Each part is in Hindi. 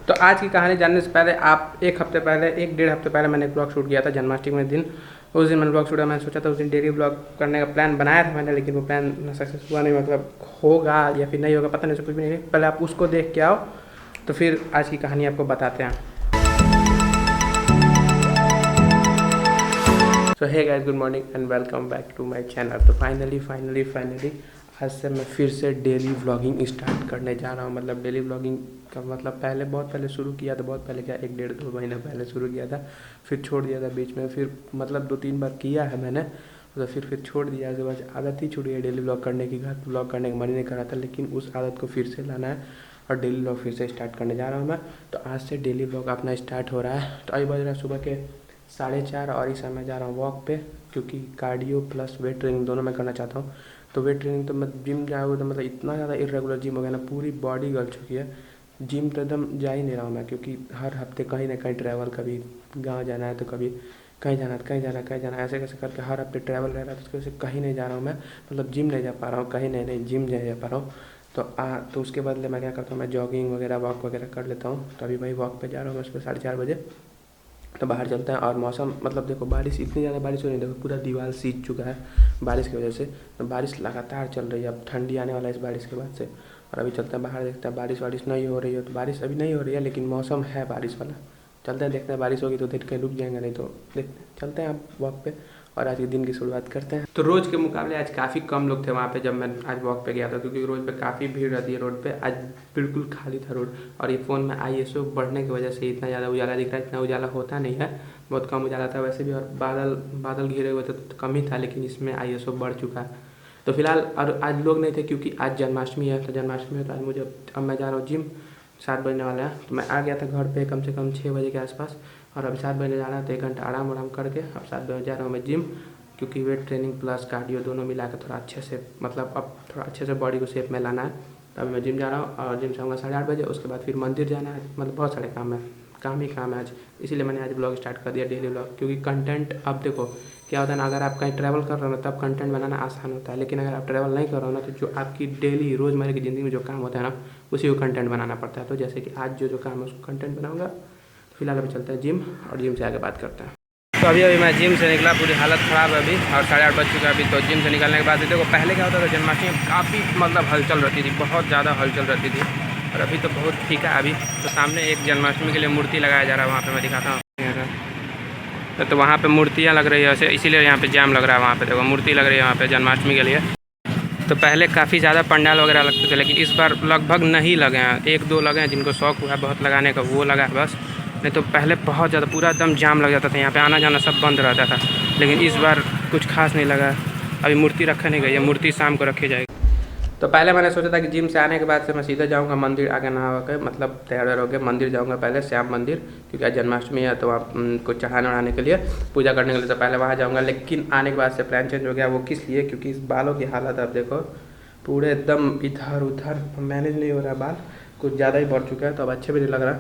तो आज की कहानी जानने से पहले आप एक डेढ़ हफ्ते पहले मैंने एक ब्लॉग शूट किया था जन्माष्टमी के दिन। उस दिन मैंने ब्लॉग शूट किया, मैंने सोचा था उस दिन डेली ब्लॉग करने का प्लान बनाया था मैंने, लेकिन वो प्लान सक्सेस हुआ नहीं। मतलब होगा या फिर नहीं होगा पता नहीं, कुछ भी नहीं। पहले आप उसको देख के आओ तो फिर आज की कहानी आपको बताते हैं। So hey guys, good morning and welcome back to my channel. तो फाइनली आज से मैं फिर से डेली व्लॉगिंग स्टार्ट करने जा रहा हूँ। मतलब डेली व्लॉगिंग का मतलब बहुत पहले शुरू किया था, बहुत पहले क्या 1-1.5-2 महीना पहले शुरू किया था, फिर छोड़ दिया था बीच में। फिर मतलब 2-3 बार किया है मैंने, तो फिर छोड़ दिया। उसके बाद आदत ही छूट गई डेली व्लॉग करने की। घर व्लॉग करने का मन ही नहीं कर रहा था, लेकिन उस आदत को फिर से लाना है और डेली व्लॉग फिर से स्टार्ट करने जा रहा हूँ मैं। तो आज से डेली व्लॉग अपना स्टार्ट हो रहा है। तो अभी बज रहा है सुबह के 4:30 और इस समय जा रहा हूँ वॉक पे, क्योंकि कार्डियो प्लस वेट ट्रेनिंग दोनों मैं करना चाहता हूँ। तो वेट ट्रेनिंग तो मैं जिम जाऊँ तो मतलब इतना ज़्यादा इरेगुलर जिम हो गया ना, पूरी बॉडी गल चुकी है। जिम तो एकदम जा ही नहीं रहा हूँ मैं, क्योंकि हर हफ्ते कहीं ना कहीं ट्रैवल, कभी गाँव जाना है तो कभी कहीं जाना है, कहीं जाना है, ऐसे कैसे करके हर हफ्ते ट्रैवल रह रहा है। तो उसकी वजह से कहीं नहीं जा रहा हूँ मैं, मतलब जिम नहीं जा पा रहा हूँ, कहीं नहीं जिम नहीं जा पा रहा हूँ। तो उसके बदले मैं क्या करता हूँ, मैं जॉगिंग वगैरह वॉक वगैरह कर लेता हूँ। तो अभी वही वॉक पे जा रहा हूँ मैं सुबह 4:30 बजे। तो बाहर चलते हैं। और मौसम मतलब देखो, बारिश इतनी ज़्यादा बारिश हो रही है, देखो पूरा दीवार सीज चुका है बारिश की वजह से। तो बारिश लगातार चल रही है, अब ठंडी आने वाला है इस बारिश के बाद से। और अभी चलते हैं बाहर, देखते हैं बारिश नहीं हो रही है। तो बारिश अभी नहीं हो रही है, लेकिन मौसम है बारिश वाला। चलते हैं, देखते हैं बारिश होगी तो देख के रुक जाएंगे, नहीं तो देखते चलते हैं आप वॉक पे और आज के दिन की शुरुआत करते हैं। तो रोज़ के मुकाबले आज काफ़ी कम लोग थे वहाँ पे जब मैं आज वॉक पे गया था, क्योंकि रोड पे काफ़ी भीड़ रहती है रोड पे। आज बिल्कुल खाली था रोड। और ये फ़ोन में ISO बढ़ने की वजह से इतना ज़्यादा उजाला दिख रहा है। इतना उजाला होता नहीं है, बहुत कम उजाला था वैसे भी। और बादल घिरे हुए थे तो कम ही था, लेकिन इसमें ISO बढ़ चुका है। तो फिलहाल और आज लोग नहीं थे, क्योंकि आज जन्माष्टमी है। तो जन्माष्टमी है तो आज मुझे, अब मैं जा रहा हूँ जिम। 7 बजने वाला है, तो मैं आ गया था घर पे कम से कम 6 बजे के आसपास। और अभी 7 बजे जाना है, तो 1 घंटा आराम करके अब 7 बजे जा रहा हूँ मैं जिम। क्योंकि वेट ट्रेनिंग प्लस कार्डियो दोनों मिला कर थोड़ा अच्छे से, मतलब अब थोड़ा अच्छे से बॉडी को शेप में लाना है। तो अभी मैं जिम जा रहा हूँ और जिम से आऊँगा 8:30 बजे। उसके बाद फिर मंदिर जाना है। मतलब बहुत सारे काम है आज, इसीलिए मैंने आज ब्लॉग स्टार्ट कर दिया, डेली ब्लॉग। क्योंकि कंटेंट, अब देखो क्या होता है ना, अगर आप कहीं ट्रैवल कर रहे हो ना तब कंटेंट बनाना आसान होता है, लेकिन अगर आप ट्रैवल नहीं कर रहे हो ना तो जो आपकी डेली रोज़मर्रा की ज़िंदगी में जो काम होता है ना, उसी को कंटेंट बनाना पड़ता है। तो जैसे कि आज जो काम है उसको कंटेंट बनाऊँगा। फिलहाल अभी चलते हैं जिम और जिम से आगे बात करते हैं। तो अभी मैं जिम से निकला, पूरी हालत ख़राब है अभी, और 8:30 बज चुका है अभी। तो जिम से निकलने के बाद देखो, पहले क्या होता था जन्माष्टमी में काफ़ी मतलब हलचल रहती थी, बहुत ज़्यादा हलचल रहती थी। और अभी तो बहुत फीका है अभी। तो सामने एक जन्माष्टमी के लिए मूर्ति लगाया जा रहा है, वहाँ पे मैं दिखाता हूँ। तो वहाँ पे मूर्तियाँ लग रही है वैसे, इसीलिए यहाँ पे जाम लग रहा है। वहाँ पे देखो मूर्ति लग रही है वहाँ पे जन्माष्टमी के लिए। तो पहले काफ़ी ज़्यादा पंडाल वगैरह लगते थे, लेकिन इस बार लगभग नहीं लगे हैं। 1-2 लगे हैं, जिनको शौक हुआ बहुत लगाने का वो लगा है बस। नहीं तो पहले बहुत ज़्यादा पूरा एकदम जाम लग जाता था, यहाँ पे आना जाना सब बंद रहता था। लेकिन इस बार कुछ खास नहीं लगा। अभी मूर्ति रखा नहीं गई है, मूर्ति शाम को रखी जाएगी। तो पहले मैंने सोचा था कि जिम से आने के बाद से मैं सीधा जाऊंगा मंदिर, आगे नहा होकर मतलब तैयार होकर मंदिर जाऊंगा पहले, श्याम मंदिर, क्योंकि आज जन्माष्टमी है। तो वहाँ कुछ चढ़ाने वढ़ाने के लिए, पूजा करने के लिए तो पहले वहाँ जाऊँगा। लेकिन आने के बाद से प्लान चेंज हो गया। वो किस लिए? क्योंकि इस बालों की हालत आप देखो, पूरे एकदम इधर उधर मैनेज नहीं हो रहा है। बाल कुछ ज़्यादा ही बढ़ चुका है, तो अब अच्छे भी नहीं लग रहा।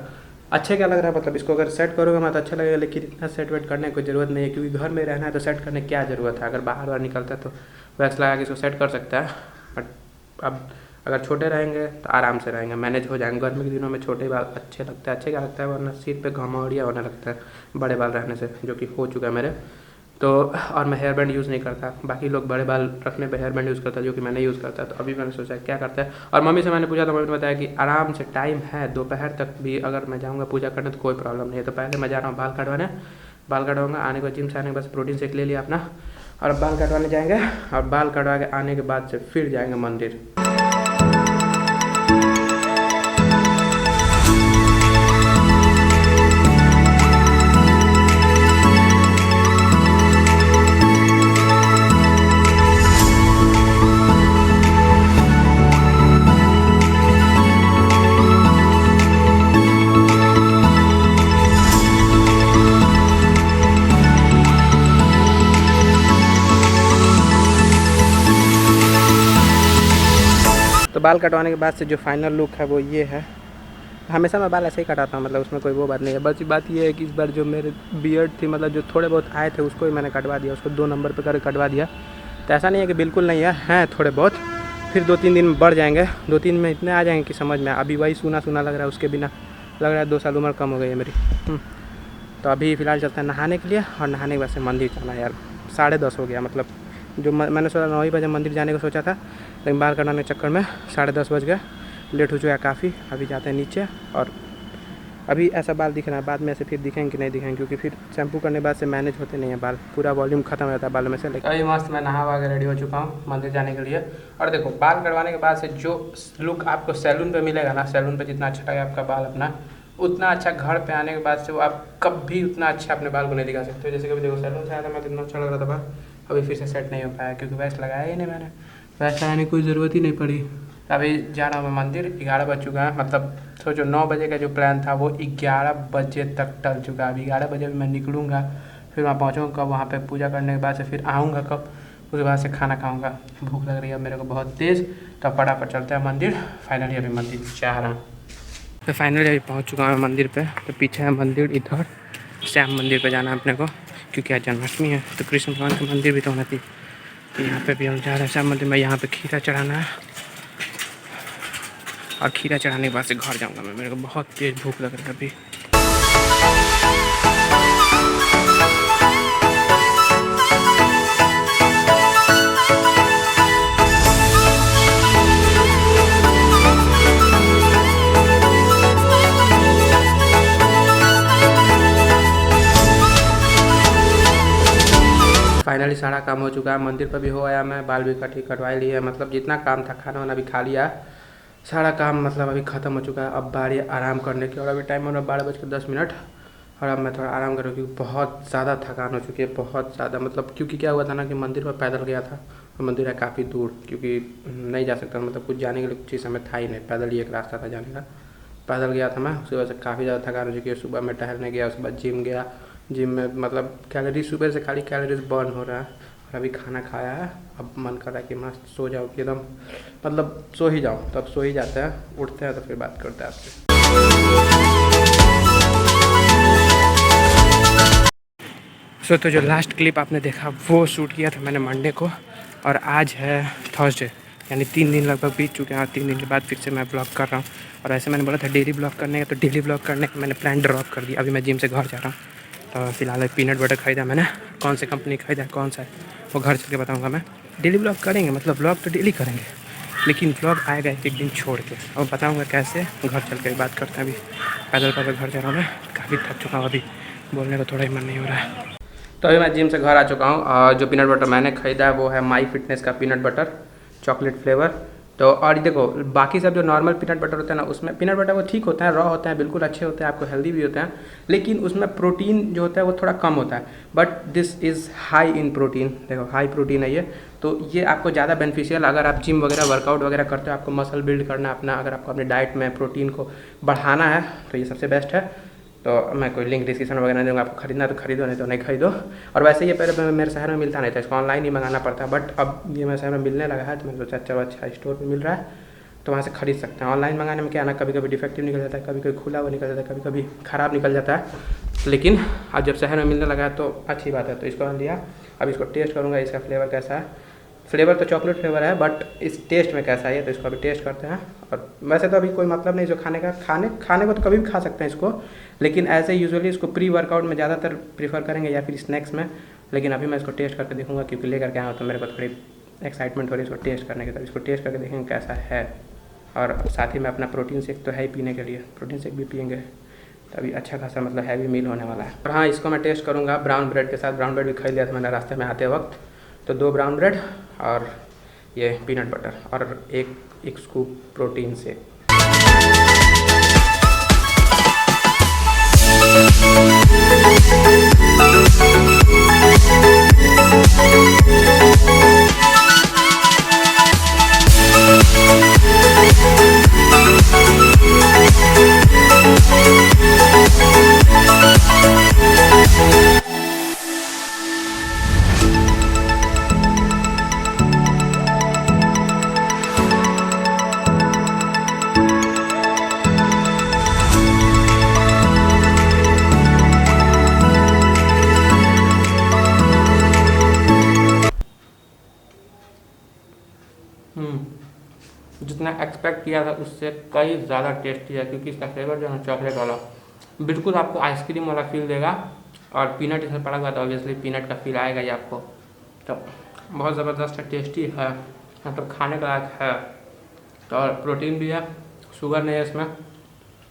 अच्छे क्या लग रहा है, मतलब इसको अगर सेट करोगे मैं तो अच्छा लगेगा, लेकिन इतना सेट वेट करने की कोई ज़रूरत नहीं है, क्योंकि घर में रहना है तो सेट करने की क्या ज़रूरत है। अगर बाहर निकलता है तो वैक्स लगा के इसको सेट कर सकता है। बट अब अगर छोटे रहेंगे तो आराम से रहेंगे, मैनेज हो जाएंगे। गर्मी के दिनों में छोटे बाल अच्छे लगते हैं, अच्छे क्या लगता है, वरना सिर पे घमौड़िया होने लगता है बड़े बाल रहने से, जो कि हो चुका है मेरे। तो और मैं हेयर बैंड यूज़ नहीं करता। बाकी लोग बड़े बाल रखने पे हेयर बैंड यूज़ करता है, जो कि मैं नहीं यूज़ करता। तो अभी मैंने सोचा क्या करता है। और मम्मी से मैंने पूछा तो मम्मी ने बताया कि आराम से टाइम है, दोपहर तक भी अगर मैं जाऊँगा पूजा करने तो कोई प्रॉब्लम नहीं है। तो पहले मैं जा रहा हूँ बाल कटवाने, बाल कटवाऊँगा। आने के बाद जिम से आने के बाद प्रोटीन शेक ले लिया अपना, और बाल कटवाने जाएंगे। और बाल कटवा के आने के बाद से फिर जाएंगे मंदिर। तो बाल कटवाने के बाद से जो फाइनल लुक है वो ये है। हमेशा मैं बाल ऐसे ही कटाता हूँ, मतलब उसमें कोई वो बात नहीं है। बस बात ये है कि इस बार जो मेरे बियर्ड थी, मतलब जो थोड़े बहुत आए थे उसको ही मैंने कटवा दिया, उसको 2 नंबर पे करके कटवा दिया। तो ऐसा नहीं है कि बिल्कुल नहीं है, हैं थोड़े बहुत। फिर 2-3 दिन में बढ़ जाएंगे, 2-3 में इतने आ जाएंगे कि समझ में। अभी वही सूना सूना लग रहा है उसके बिना, लग रहा है 2 साल उम्र कम हो गई है मेरी। तो अभी फ़िलहाल चलते हैं नहाने के लिए, और नहाने के बाद से मंदिर जाना है यार। 10:30 हो गया, मतलब जो मैंने सोचा 9 ही बजे मंदिर जाने को सोचा था, लेकिन बाल कटाने के चक्कर में 10:30 बज गया। लेट हो चुका है काफ़ी। अभी जाते हैं नीचे, और अभी ऐसा बाल दिख रहा है, बाद में ऐसे फिर दिखेंगे कि नहीं दिखेंगे, क्योंकि फिर शैम्पू करने के बाद से मैनेज होते नहीं है बाल, पूरा वॉल्यूम खत्म हो जाता है बालों में से। लेकिन अभी मस्त मैं नहा वहा के रेडी हो चुका हूँ मंदिर जाने के लिए। और देखो, बाल कटवाने के बाद से जो लुक आपको सैलून पे मिलेगा ना, सैलून पे जितना अच्छा लगेगा आपका बाल अपना, उतना अच्छा घर पे आने के बाद से वो आप कभी उतना अच्छा अपने बाल को नहीं दिखा सकते। जैसे कभी देखो, सैलून से आया था मैं तो इतना अच्छा लग रहा था बाल, अभी फिर से सेट नहीं हो पाया, क्योंकि वैक्स लगाया ही नहीं मैंने, वैक्स लगाने की कोई ज़रूरत ही नहीं पड़ी। अभी जा रहा हूँ मैं मंदिर, 11 बज चुका है, मतलब सोचो 9 बजे का जो प्लान था वो 11 बजे तक टल चुका है। अभी 11 बजे भी मैं निकलूँगा, फिर वहाँ पहुँचूँगा कब, वहाँ पे पूजा करने के बाद से फिर आऊँगा कब, उसके बाद से खाना खाऊँगा। भूख लग रही है मेरे को बहुत तेज़, तो फटाफट चलते हैं मंदिर। फाइनली अभी मंदिर जा रहा हूँ। तो फाइनली अभी पहुँच चुका हूँ मंदिर पे। तो पीछे है मंदिर, इधर श्याम मंदिर पे जाना है अपने को, क्योंकि आज जन्माष्टमी है, तो कृष्ण भगवान का मंदिर भी तो होना चाहिए। तो यहाँ पे भी हम जा रहे हैं श्याम मंदिर में। यहाँ पे खीरा चढ़ाना है, और खीरा चढ़ाने के बाद से घर जाऊँगा मैं। मेरे को बहुत तेज़ भूख लग रहा है अभी। फाइनली सारा काम हो चुका है, मंदिर पर भी हो आया मैं, बाल भी कटवा लिए, मतलब जितना काम था, खाना वाना भी खा लिया, सारा काम मतलब अभी ख़त्म हो चुका है। अब बारी आराम करने की, और अभी टाइम हो रहा है 12:10, और अब मैं थोड़ा आराम करूँ, क्योंकि बहुत ज़्यादा थकान हो चुकी है, बहुत ज़्यादा। मतलब क्योंकि क्या हुआ था ना कि मंदिर में पैदल गया था, और मंदिर है काफ़ी दूर, क्योंकि नहीं जा सकता, मतलब कुछ जाने के लिए कुछ चीज़ हमें था ही नहीं, पैदल ही एक रास्ता था जाने का, पैदल गया था मैं। उसकी वजह से काफ़ी ज़्यादा थकान हो चुकी है। सुबह में टहलने गया, उसके बाद जिम गया, जिम में मतलब कैलोरीज सुबह से खाली कैलोरीज बर्न हो रहा है। और अभी खाना खाया है, अब मन कर रहा है कि मस्त सो जाओ, कि एकदम मतलब सो ही जाओ। तो अब सो ही जाते हैं, उठते हैं तो फिर बात करते हैं आपसे। तो जो लास्ट क्लिप आपने देखा वो शूट किया था मैंने मंडे को, और आज है थर्सडे, यानी 3 दिन लगभग बीत चुके हैं, और 3 दिन के बाद फिर से मैं ब्लॉग कर रहा हूँ। और ऐसे मैंने बोला था डेली ब्लॉग करने का, तो डेली ब्लॉग करने का मैंने प्लान ड्रॉप कर दिया। अभी मैं जिम से घर जा रहा हूँ, तो फिलहाल पीनट बटर ख़रीदा मैंने, कौन सी कंपनी ख़रीदा कौन सा है वो घर चल के बताऊँगा मैं। डेली ब्लॉग करेंगे, मतलब ब्लॉग तो डेली करेंगे, लेकिन ब्लॉग आएगा एक दिन छोड़ के, और बताऊँगा कैसे, घर चल के बात करते हैं। अभी पैदल घर जा रहा हूँ मैं, काफ़ी थक चुका हूँ, अभी बोलने का थोड़ा ही मन नहीं हो रहा है। तो अभी मैं जिम से घर आ चुका हूँ, और जो पीनट बटर मैंने ख़रीदा है वो है माई फिटनेस का पीनट बटर चॉकलेट फ्लेवर। तो और देखो, बाकी सब जो नॉर्मल पीनट बटर होता है ना, उसमें पीनट बटर वो ठीक होता है, रॉ होता है, बिल्कुल अच्छे होते हैं, आपको हेल्दी भी होते हैं, लेकिन उसमें प्रोटीन जो होता है वो थोड़ा कम होता है। But this is high in protein, देखो हाई प्रोटीन है ये, तो ये आपको ज़्यादा बेनिफिशियल, अगर आप जिम वगैरह वर्कआउट वगैरह करते हो, आपको मसल बिल्ड करना है अपना, अगर आपको अपने डाइट में प्रोटीन को बढ़ाना है, तो ये सबसे बेस्ट है। तो मैं कोई लिंक डिस्क्रिप्शन वगैरह नहीं दूँगा, आपको खरीदना तो खरीदो, नहीं तो नहीं खरीदो। और वैसे ये पहले मेरे शहर में मिलता नहीं था, इसको ऑनलाइन ही मंगाना पड़ता है, बट अब ये मेरे शहर में मिलने लगा है, तो मैंने सोचा चलो अच्छा स्टोर पे मिल रहा है तो वहाँ से खरीद सकते हैं। ऑनलाइन मंगाने में क्या है ना, कभी कभी डिफेक्टिव निकल जाता है, कभी कभी खुला हुआ निकल जाता है, कभी कभी ख़राब निकल जाता है, लेकिन अब जब शहर में मिलने लगा है तो अच्छी बात है। तो इसको मैं लिया, अब इसको टेस्ट करूँगा, इसका फ्लेवर कैसा है। फ्लेवर तो चॉकलेट फ्लेवर है, बट इस टेस्ट में कैसा है, तो इसको अभी टेस्ट करते हैं। और वैसे तो अभी कोई मतलब नहीं जो खाने का, खाने को तो कभी भी खा सकते हैं इसको, लेकिन ऐसे यूजुअली इसको प्री वर्कआउट में ज़्यादातर प्रीफर करेंगे, या फिर स्नैक्स में। लेकिन अभी मैं इसको टेस्ट करके देखूँगा, क्योंकि लेकर के आया हूँ तो मेरे को थोड़ी एक्साइटमेंट हो रही है इसको टेस्ट करने की। तो इसको टेस्ट करके देखेंगे कैसा है, और साथ ही में अपना प्रोटीन शेक तो है ही पीने के लिए, प्रोटीन शेक भी पियेंगे, तो अभी अच्छा खासा मतलब हैवी मील होने वाला है। और हाँ, इसको मैं टेस्ट करूँगा ब्राउन ब्रेड के साथ। ब्राउन ब्रेड भी खरीद लिया था मैंने रास्ते में आते वक्त, तो 2 ब्राउन ब्रेड और ये पीनट बटर और एक स्कूप प्रोटीन शेक। जितना एक्सपेक्ट किया था उससे कई ज़्यादा टेस्टी है, क्योंकि इसका फ्लेवर जो है चॉकलेट वाला बिल्कुल आपको आइसक्रीम वाला फील देगा, और पीनट इसमें पड़ा हुआ था, ऑब्वियसली पीनट का फील आएगा ही आपको। तो बहुत ज़बरदस्त है, टेस्टी है, मतलब खाने का लायक है। तो और प्रोटीन भी है, शुगर नहीं है इसमें,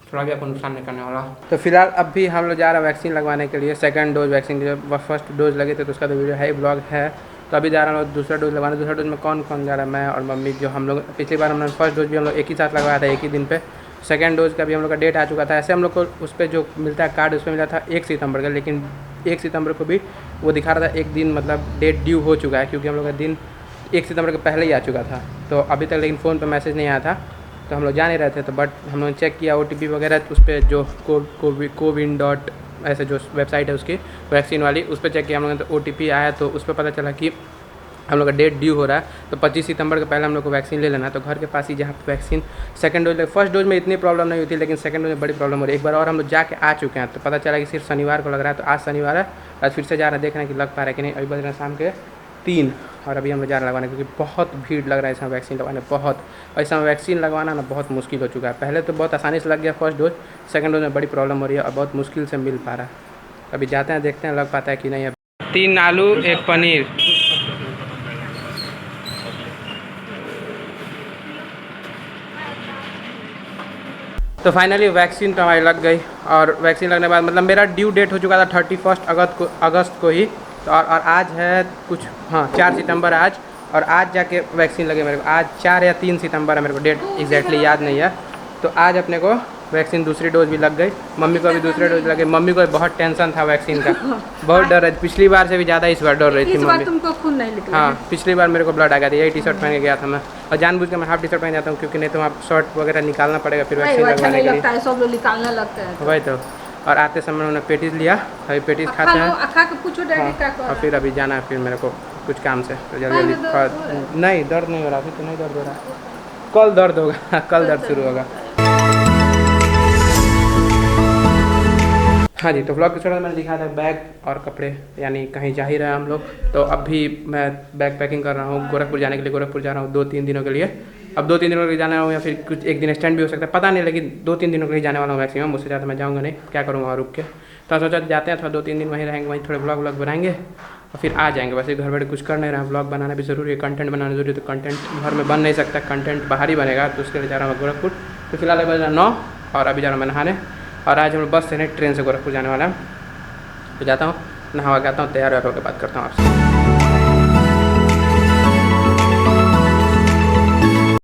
थोड़ा भी आपको नुकसान नहीं करने वाला। तो फिलहाल अब भी हम लोग जा रहे हैं वैक्सीन लगवाने के लिए, सेकंड डोज वैक्सीन के लिए। फर्स्ट डोज लगे थे तो उसका तो वीडियो है, ब्लॉग है। तो अभी जा रहा हूँ दूसरा डोज लगवाने। दूसरा डोज में कौन कौन जा रहा है? मैं और मम्मी। जो हम लोग पिछली बार हमने फर्स्ट डोज भी हम लोग एक ही साथ लगवाया था, एक ही दिन पे। सेकंड डोज का भी हम लोग का डेट आ चुका था। ऐसे हम लोग को उस पर जो मिलता है कार्ड, उस पर मिला था 1 सितंबर का, लेकिन 1 सितंबर को भी वो दिखा रहा था एक दिन मतलब डेट ड्यू हो चुका है, क्योंकि हम लोग का दिन 1 सितंबर के पहले ही आ चुका था। तो अभी तक लेकिन फ़ोन पर मैसेज नहीं आया था, तो हम लोग जा नहीं रहे थे। तो बट हम लोगों ने चेक किया OTP वगैरह, उस पर जो कोविन डॉट ऐसे जो वेबसाइट है उसकी वैक्सीन वाली, उस पर चेक किया हम लोगों ने। तो OTP आया, तो उस पर पता चला कि हम लोग का डेट ड्यू हो रहा है। तो 25 सितंबर के पहले हम लोग को वैक्सीन ले लेना है। तो घर के पास ही जहाँ पे vaccine second dose, first dose में इतनी प्रॉब्लम नहीं होती, लेकिन सेकंड डोज में बड़ी प्रॉब्लम हो रही है। एक बार और हम लोग जाके आ चुके हैं, तो पता चला कि सिर्फ शनिवार को लग रहा है। तो आज शनिवार है, आज फिर से जा रहे हैं, देख रहे हैं कि लग पा रहा है कि नहीं। अभी बज रहे हैं शाम के 3, और अभी हम लोग जा रहे हैं लगवाने, क्योंकि बहुत भीड़ लग रहा है इस समय वैक्सीन लगवाने, बहुत। और इस समय वैक्सीन लगवाना ना बहुत मुश्किल हो चुका है। पहले तो बहुत आसानी से लग गया फर्स्ट डोज, सेकंड डोज में बड़ी प्रॉब्लम हो रही है और बहुत मुश्किल से मिल पा रहा है। अभी जाते हैं, देखते हैं लग पाता है कि नहीं। अब 3 आलू 1 पनीर। तो फाइनली वैक्सीन तो हमारी लग गई, और वैक्सीन लगने के बाद मतलब मेरा ड्यू डेट हो चुका था 31 अगस्त को ही। तो और आज है कुछ, हाँ 4 सितंबर आज, और आज जाके वैक्सीन लगे मेरे को। आज 4 या 3 सितंबर है, मेरे को डेट एग्जैक्टली याद नहीं है। तो आज अपने को वैक्सीन दूसरी डोज भी लग गई, मम्मी को भी दूसरी डोज लग गई। मम्मी को बहुत टेंशन था वैक्सीन का, बहुत डर है, पिछली बार से भी ज़्यादा इस बार डर रही थी मम्मी। तुमको खून नहीं निकला? हाँ, पिछली बार मेरे को ब्लड आ गया था, यही टी-शर्ट पहन के गया था मैं, और जानबूझ के मैं हाफ टी-शर्ट पहन जाता हूँ, क्योंकि नहीं तो वहाँ शर्ट वगैरह निकालना पड़ेगा फिर वैक्सीन लगवाने के लिए। सब लोग निकालना लगता है, वही तो। और आते समय उन्होंने पेटीज लिया, अभी पेटीज खाते हैं, खा के पूछो डैडी क्या कर रहा है। और फिर अभी जाना है फिर मेरे को कुछ काम से, तो जल्दी जल्दी। नहीं दर्द नहीं हो रहा, अभी तो नहीं दर्द हो रहा, कल दर्द होगा, कल दर्द शुरू होगा। हाँ जी, तो व्लॉग के छोड़ा मैंने दिखाया था बैग और कपड़े, यानी कहीं जा ही रहे हैं हम लोग। तो अब भी मैं बैग पैकिंग कर रहा हूँ गोरखपुर जाने के लिए। गोरखपुर जा रहा हूँ 2-3 दिनों के लिए। अब 2-3 दिनों के लिए जाना हूँ, या फिर कुछ एक दिन एक्सटेंड भी हो सकता है, पता नहीं, लेकिन 2-3 दिनों के लिए जाने वाला हूँ मैक्सिमम। उससे ज़्यादा मैं जाऊँगा नहीं, क्या करूँगा वहाँ रुक के। तो सोचा जाते हैं, थोड़ा 2-3 दिन वहीं रहेंगे, वहीं थोड़े व्लॉग बनाएंगे और फिर आ जाएंगे। वैसे घर बैठे कुछ कर नहीं रहा, व्लॉग बनाना भी ज़रूरी है, कंटेंट बनाना ज़रूरी है। तो कंटेंट घर में बन नहीं सकता, कंटेंट बाहर ही बनेगा। तो उसके लिए जा रहा हूँ गोरखपुर। तो फिलहाल बज रहा 9, और अभी जा रहा हूँ मैं नहाने। और आज हम लोग बस से नहीं, ट्रेन से गोरखपुर जाने वाला है। तो जाता हूँ, नहावा के आता हूँ, तैयार होकर बात करता हूँ आपसे।